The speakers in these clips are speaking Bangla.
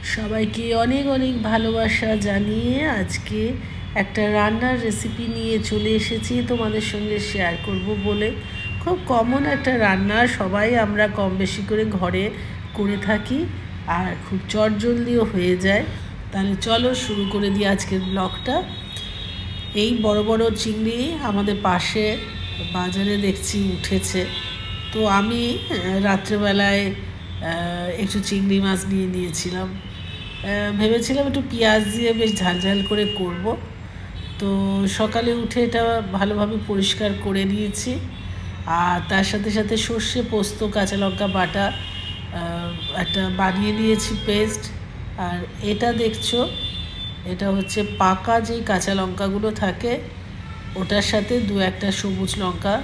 সবাইকে অনেক অনেক ভালোবাসা জানিয়ে আজকে একটা রান্নার রেসিপি নিয়ে চলে এসেছি তোমাদের সঙ্গে শেয়ার করব বলে। খুব কমন একটা রান্না, সবাই আমরা কম বেশি করে ঘরে করে থাকি আর খুব চটজলদিও হয়ে যায়। তাহলে চলো শুরু করে দিই আজকের ব্লগটা। এই বড় বড় চিংড়ি আমাদের পাশে বাজারে দেখছি উঠেছে, তো আমি রাত্রেবেলায় একটু চিংড়ি মাছ নিয়ে নিয়েছিলাম। ভেবেছিলাম একটু পেঁয়াজ দিয়ে বেশ ঝালঝাল করে করব। তো সকালে উঠে এটা ভালোভাবে পরিষ্কার করে নিয়েছি, আর তার সাথে সাথে সর্ষে পোস্ত কাঁচা লঙ্কা বাটা একটা বানিয়ে নিয়েছি পেস্ট। আর এটা দেখছো, এটা হচ্ছে পাকা যেই কাঁচা লঙ্কাগুলো থাকে ওটার সাথে দু একটা সবুজ লঙ্কা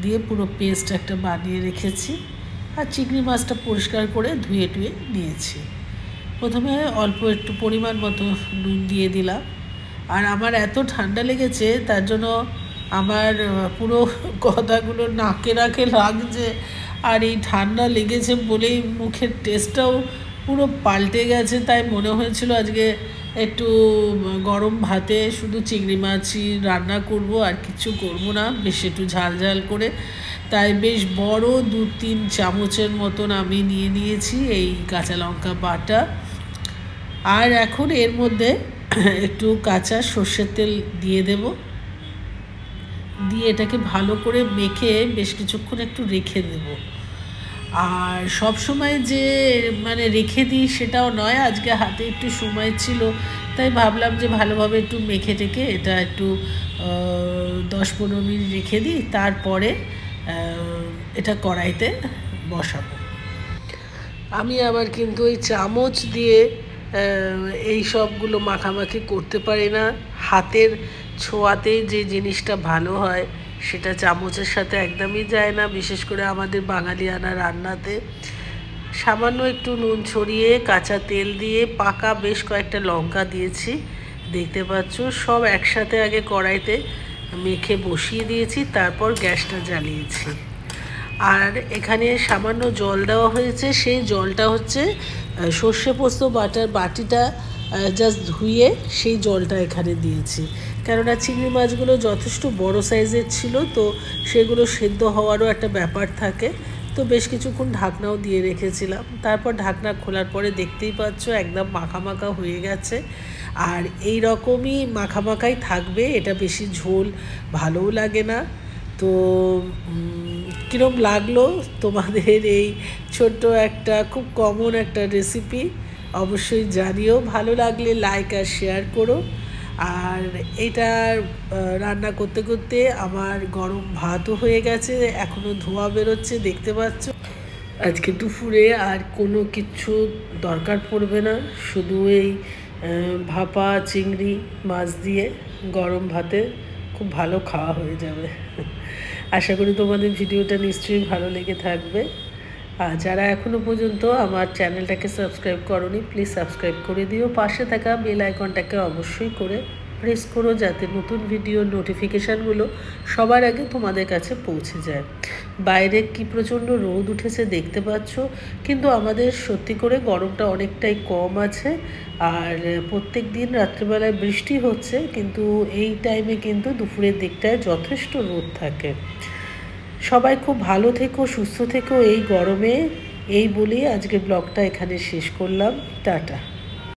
দিয়ে পুরো পেস্ট একটা বানিয়ে রেখেছি। আর চিংড়ি মাছটা পরিষ্কার করে ধুয়ে টুয়ে নিয়েছি। প্রথমে অল্প একটু পরিমাণ মতো নুন দিয়ে দিলাম। আর আমার এত ঠান্ডা লেগেছে তার জন্য আমার পুরো কথাগুলো নাকে নাকে লাগছে, আর এই ঠান্ডা লেগেছে বলেই মুখের টেস্টটাও পুরো পাল্টে গেছে। তাই মনে হয়েছিল আজকে একটু গরম ভাতে শুধু চিংড়ি মাছই রান্না করব, আর কিছু করব না, বেশ একটু ঝাল ঝাল করে। তাই বেশ বড় 2-3 চামচের মতন আমি নিয়ে নিয়েছি এই কাঁচা লঙ্কা বাটা। আর এখন এর মধ্যে একটু কাঁচা সর্ষের তেল দিয়ে দেব, দিয়ে এটাকে ভালো করে মেখে বেশ কিছুক্ষণ একটু রেখে দেব। আর সব সময় যে মানে রেখে দিই সেটাও নয়, আজকে হাতে একটু সময় ছিল তাই ভাবলাম যে ভালোভাবে একটু মেখে টেকে এটা একটু 10-15 মিনিট রেখে দিই, তারপরে এটা কড়াইতে বসাবো। আমি আবার কিন্তু এই চামচ দিয়ে এই সবগুলো মাখামাখি করতে পারি না। হাতের ছোঁয়াতেই যে জিনিসটা ভালো হয় সেটা চামচের সাথে একদমই যায় না, বিশেষ করে আমাদের বাঙালিয়ানা রান্নাতে। সামান্য একটু নুন ছড়িয়ে কাঁচা তেল দিয়ে পাকা বেশ কয়েকটা লঙ্কা দিয়েছি, দেখতে পাচ্ছ। সব একসাথে আগে কড়াইতে মেখে বসিয়ে দিয়েছি, তারপর গ্যাসটা জ্বালিয়েছি। আর এখানে সামান্য জল দেওয়া হয়েছে, সেই জলটা হচ্ছে সর্ষে পোস্ত বাটার বাটিটা জাস্ট ধুয়ে সেই জলটা এখানে দিয়েছি। কেননা চিংড়ি মাছগুলো যথেষ্ট বড় সাইজের ছিল, তো সেগুলো সেদ্ধ হওয়ারও একটা ব্যাপার থাকে। তো বেশ কিছুক্ষণ ঢাকনাও দিয়ে রেখেছিলাম। তারপর ঢাকনা খোলার পরে দেখতেই পাচ্ছ একদম মাখা হয়ে গেছে। আর এই রকমই মাখাই থাকবে, এটা বেশি ঝোল ভালোও লাগে না। তো কীরকম লাগলো তোমাদের এই ছোট্ট একটা খুব কমন একটা রেসিপি অবশ্যই জানিও। ভালো লাগলে লাইক আর শেয়ার করো। আর এটা রান্না করতে করতে আমার গরম ভাতও হয়ে গেছে, এখনও ধোঁয়া বেরোচ্ছে দেখতে পাচ্ছ। আজকে দুপুরে আর কোনো কিছু দরকার পড়বে না, শুধু এই ভাপা চিংড়ি মাছ দিয়ে গরম ভাতে খুব ভালো খাওয়া হয়ে যাবে। আশা করি তোমাদের ভিডিওটা নিশ্চয়ই ভালো লেগে থাকবে। আর যারা এখনও পর্যন্ত আমার চ্যানেলটাকে সাবস্ক্রাইব করোনি, প্লিজ সাবস্ক্রাইব করে দিও। পাশে থাকা বেল আইকনটাকে অবশ্যই করে প্রেস করো, যাতে নতুন ভিডিওর নোটিফিকেশানগুলো সবার আগে তোমাদের কাছে পৌঁছে যায়। বাইরে কি প্রচণ্ড রোদ উঠেছে দেখতে পাচ্ছ, কিন্তু আমাদের সত্যি করে গরমটা অনেকটাই কম আছে। আর প্রত্যেক দিন রাত্রিবেলায় বৃষ্টি হচ্ছে, কিন্তু এই টাইমে কিন্তু দুপুরের দিকটায় যথেষ্ট রোদ থাকে। সবাই খুব ভালো থেকো, সুস্থ থেকো এই গরমে। এই বলেই আজকে ব্লগটা এখানে শেষ করলাম। টাটা।